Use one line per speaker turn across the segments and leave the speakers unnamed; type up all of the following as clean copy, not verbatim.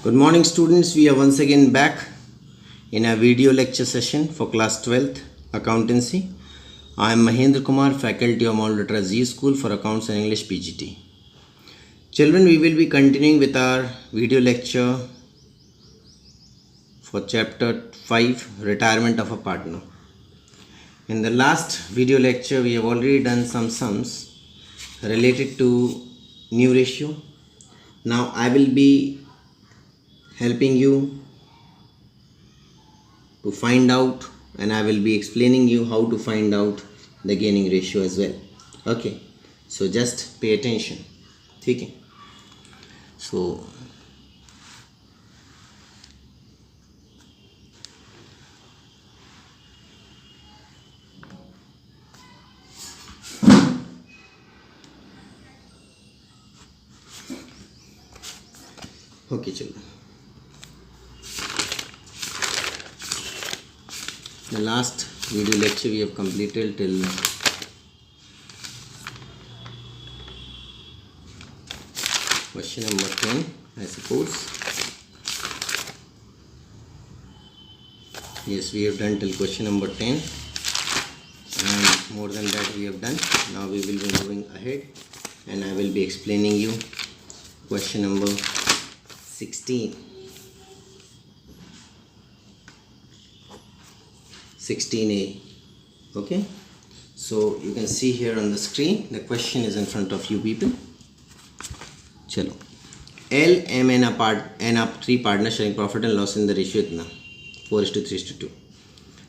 Good morning students, we are once again back in a video lecture session for class 12th accountancy. I am Mahendra Kumar, faculty of Mount Litera Z School for Accounts and English PGT. Children, we will be continuing with our video lecture for chapter 5, retirement of a partner. In the last video lecture, we have already done some sums related to new ratio. Now I will be helping you to find out, and I will be explaining you how to find out the gaining ratio as well. Okay, so just pay attention. Okay, so okay children, the last video lecture we have completed till question number 10, I suppose. Yes, we have done till question number 10, and more than that we have done. Now we will be moving ahead and I will be explaining you question number 16. 16a. Okay, so you can see here on the screen the question is in front of you people. Chalo, L, M and up three partners sharing profit and loss in the ratio itna 4:3:2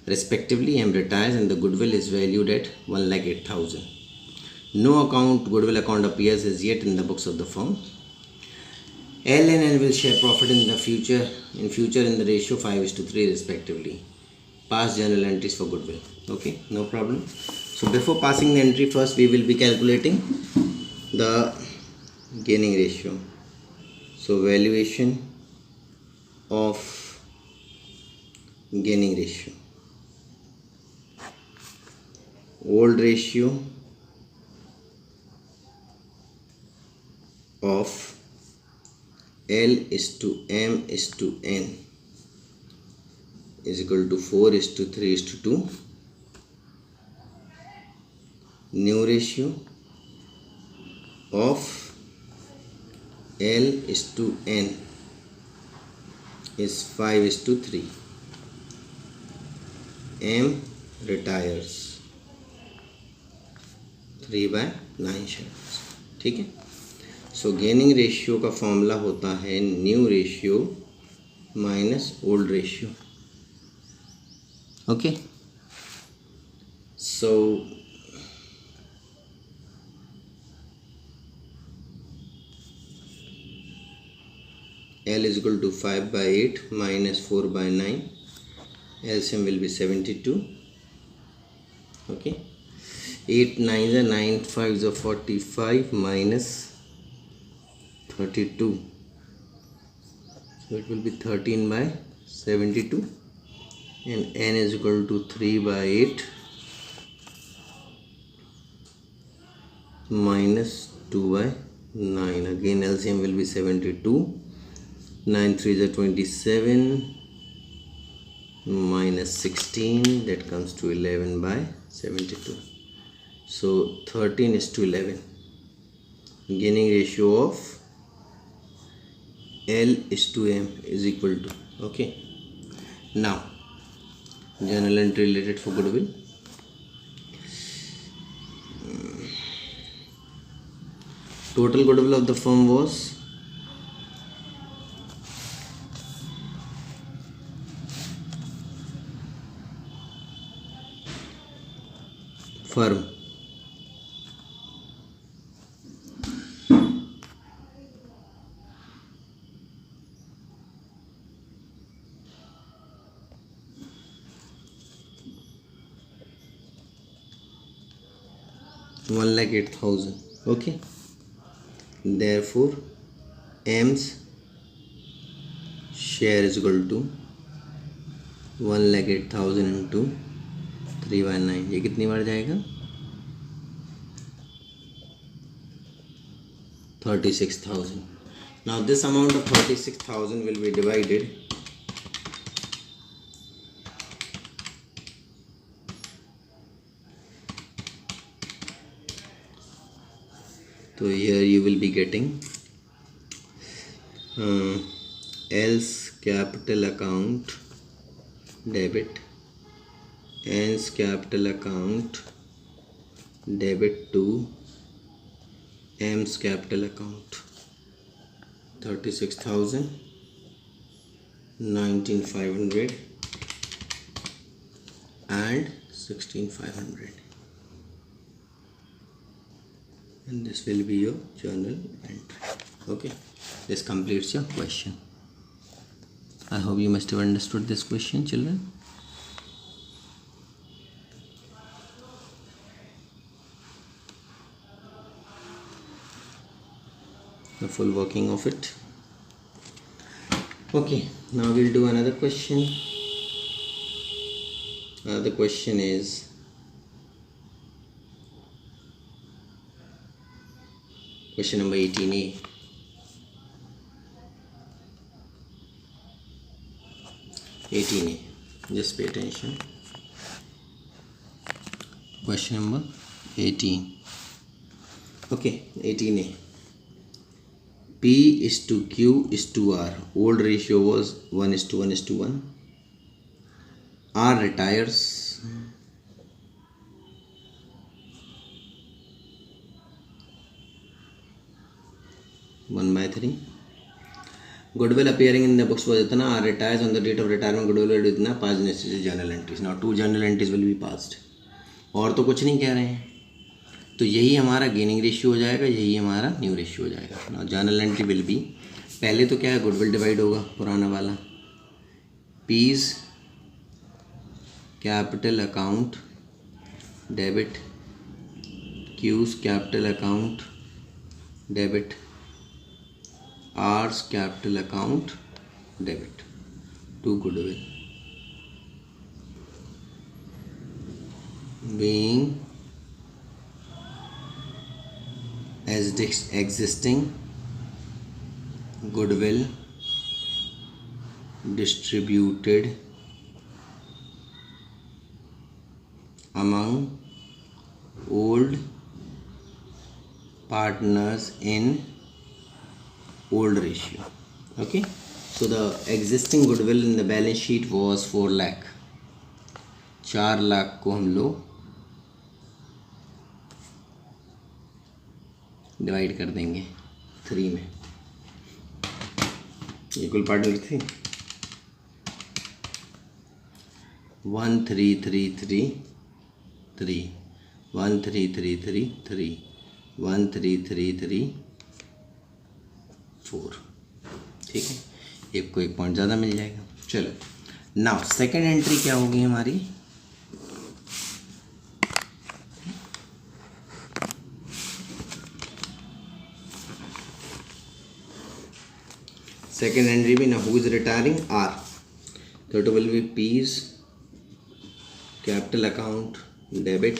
respectively. M retires and the goodwill is valued at 1,08,000. No goodwill account appears as yet in the books of the firm. L and N will share profit in the future in the ratio 5:3 respectively. Pass journal entries for goodwill. Okay, no problem. So before passing the entry, first we will be calculating the gaining ratio. So valuation of gaining ratio. Old ratio of L is to M is to N is equal to 4:3:2. New ratio of L is to N is 5:3. M retires 3/9 shares. ठीक है. सो gaining ratio का formula होता है new ratio minus old ratio. Okay, so L is equal to 5/8 minus 4/9. LCM will be 72. Okay, 8 9s are 9 5s are 45 minus 32, so it will be 13/72, and N is equal to 3/8 minus 2/9. Again LCM will be 72. 9 3s are 27 minus 16, that comes to 11/72. So 13:11. Gaining ratio of L is to M is equal to. Okay, now journal entry related for goodwill. Total goodwill of the firm was firm 1,08,000. Okay, therefore M's share is equal to 1,08,000 into 3/9. ये कितनी बार जाएगा? 36,000. Now this amount of 36,000 will be divided so here you will be getting else capital account debit, else capital account debit to M's capital account. 36,000, 19,500 and 16,500, and this will be your journal entry. Okay, this completes your question. I hope you must have understood this question, children. The full working of it. Okay, now we'll do another question. The question is question number 18A. 18A, just pay attention. Question number 18. Okay, 18A. P is to Q is to R. Old ratio was 1:1:1. R retires. One by 3. Goodwill appearing in the books was itna. R retires on the date of retirement. Goodwill will itna. Pass necessary journal entries. Now 2 journal entries will be passed. और तो कुछ नहीं कह रहे हैं, तो यही हमारा गेनिंग रेशियो हो जाएगा, यही हमारा न्यू रेशियो हो जाएगा. ना जर्नल एंट्री विल बी, पहले तो क्या है, गुडविल डिवाइड होगा पुराना वाला. P's capital account debit, Q's capital account debit, R's capital account debit to goodwill being as existing goodwill distributed among old partners in old ratio. Okay, so the existing goodwill in the balance sheet was 4 lakh. 4 lakh को हम लोग divide कर देंगे 3 में. Equal partner थी 13333 13333 13334. ठीक है, एक को 1 पॉइंट ज़्यादा मिल जाएगा. चलो, नाउ सेकेंड एंट्री क्या होगी हमारी. Second entry be now who is retiring? R. That will be P's capital account debit,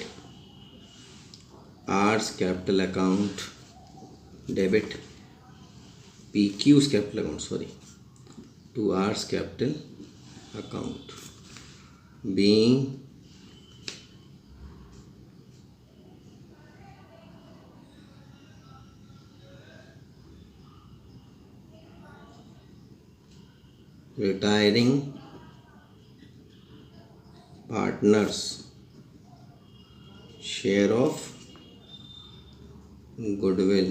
R's capital account debit, PQ's capital account, sorry, to R's capital account being retiring partners share of goodwill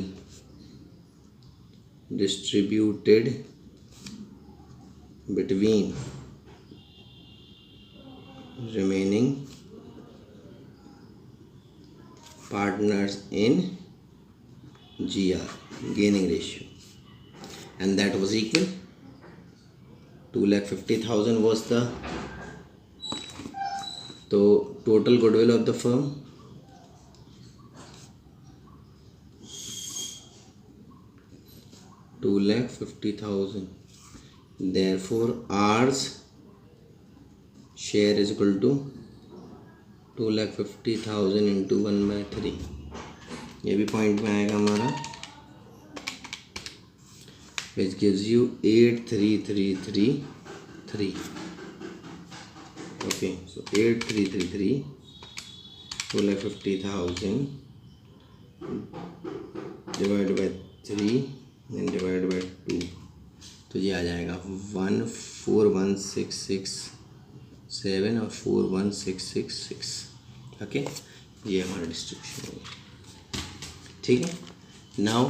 distributed between remaining partners in GR, gaining ratio, and that was equal 2,50,000 was the total goodwill of the firm. $2,50,000. Therefore, R's share is equal to 2,50,000 into 1/3. ये भी point में आएगा हमारा. which gives you 83333. Okay, so 8333 2,50,000 divided by 3 and divided by 2, तो ये आ जाएगा 141,667 और 41,666. Okay, ये हमारा डिस्ट्रीब्यूशन होगा. ठीक है. नाउ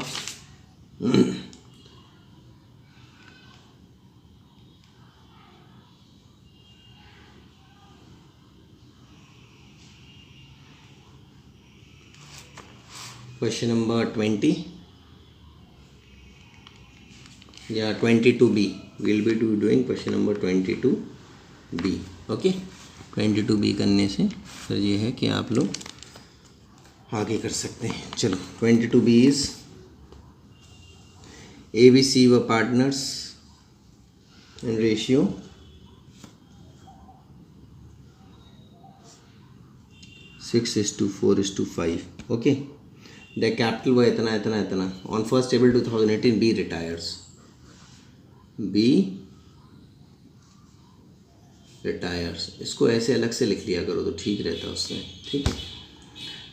question number 20 या 22b. we'll be doing question number 22b. Okay, 22b करने से फिर ये है कि आप लोग आगे कर सकते हैं. चलो, 22b इज ABC व partners in ratio 6:4:5. Okay, the capital वो इतना इतना इतना. On 1st April 2018 B retires. इसको ऐसे अलग से लिख लिया करो तो ठीक रहता है उसमें. ठीक है.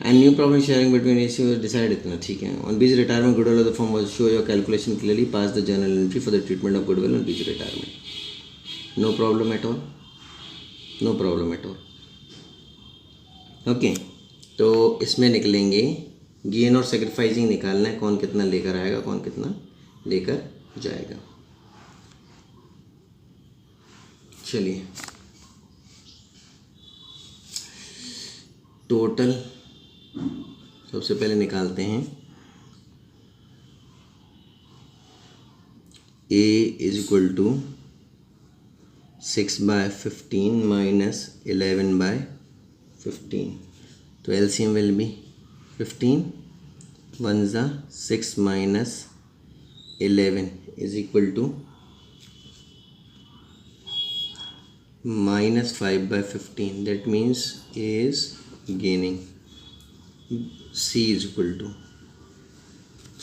And new profit sharing between AC decide इतना. ठीक है. On B's retirement goodwill of the firm was show your calculation clearly. Pass the journal entry for the treatment of goodwill on B's retirement. No problem at all. Okay, तो इसमें निकलेंगे gain और sacrificing निकालना है. कौन कितना लेकर आएगा, कौन कितना लेकर जाएगा. चलिए, टोटल सबसे पहले निकालते हैं. A is equal to 6/15 minus 11/15. तो LCM विल बी 15. 1 ज़ा 6 minus 11 is equal to -5/15. that means A is gaining. C is equal to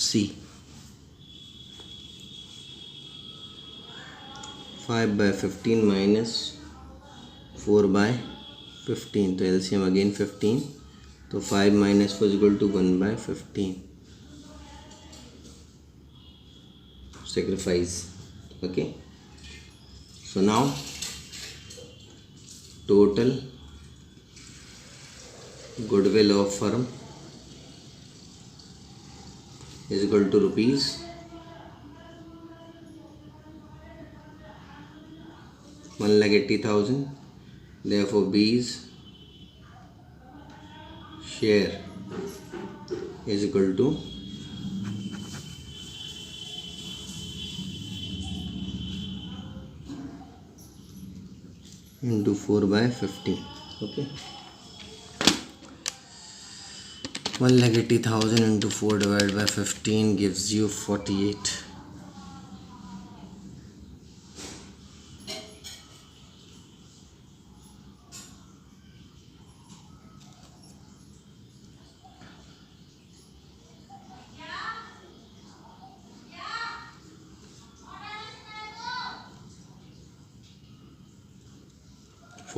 C 5/15 minus 4/15. तो LCM again 15. तो 5 minus 4 is equal to 1/15. Sacrifice. Okay, so now total goodwill of firm is equal to rupees 1,80,000. therefore B's share is equal to into 4/15. okay, 1,80,000 into 4 divided by 15 gives you 48.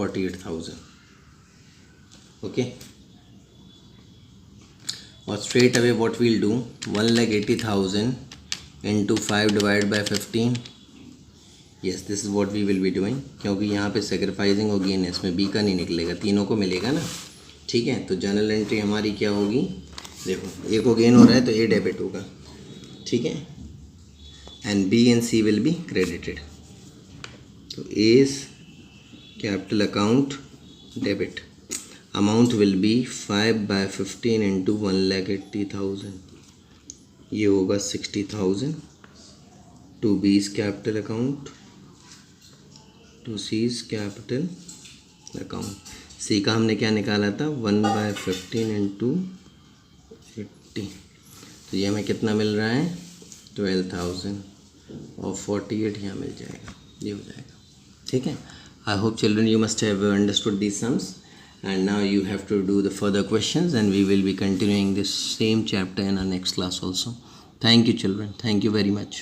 $48,000. okay, or straight away what we'll do, 1,80,000 into 5 divided by 15. yes, this is what we will be doing. क्योंकि यहाँ पे sacrificing और gain है, इसमें B का नहीं निकलेगा, तीनों को मिलेगा ना. ठीक है, तो जनरल एंट्री हमारी क्या होगी. देखो, ए को गेन हो रहा है तो ए डेबिट होगा. ठीक है, and B and C will be credited. तो A's capital account debit. Amount will be 5/15 into 1,80,000. ये होगा 60,000 to B's capital account, to C's capital account. C का हमने क्या निकाला था, 1/15 इंटू 80. तो ये हमें कितना मिल रहा है, 12,000 और 48 यहाँ मिल जाएगा. ये हो जाएगा. ठीक है. I hope children you must have understood these sums, and now you have to do the further questions, and we will be continuing this same chapter in our next class also. Thank you children. Thank you very much.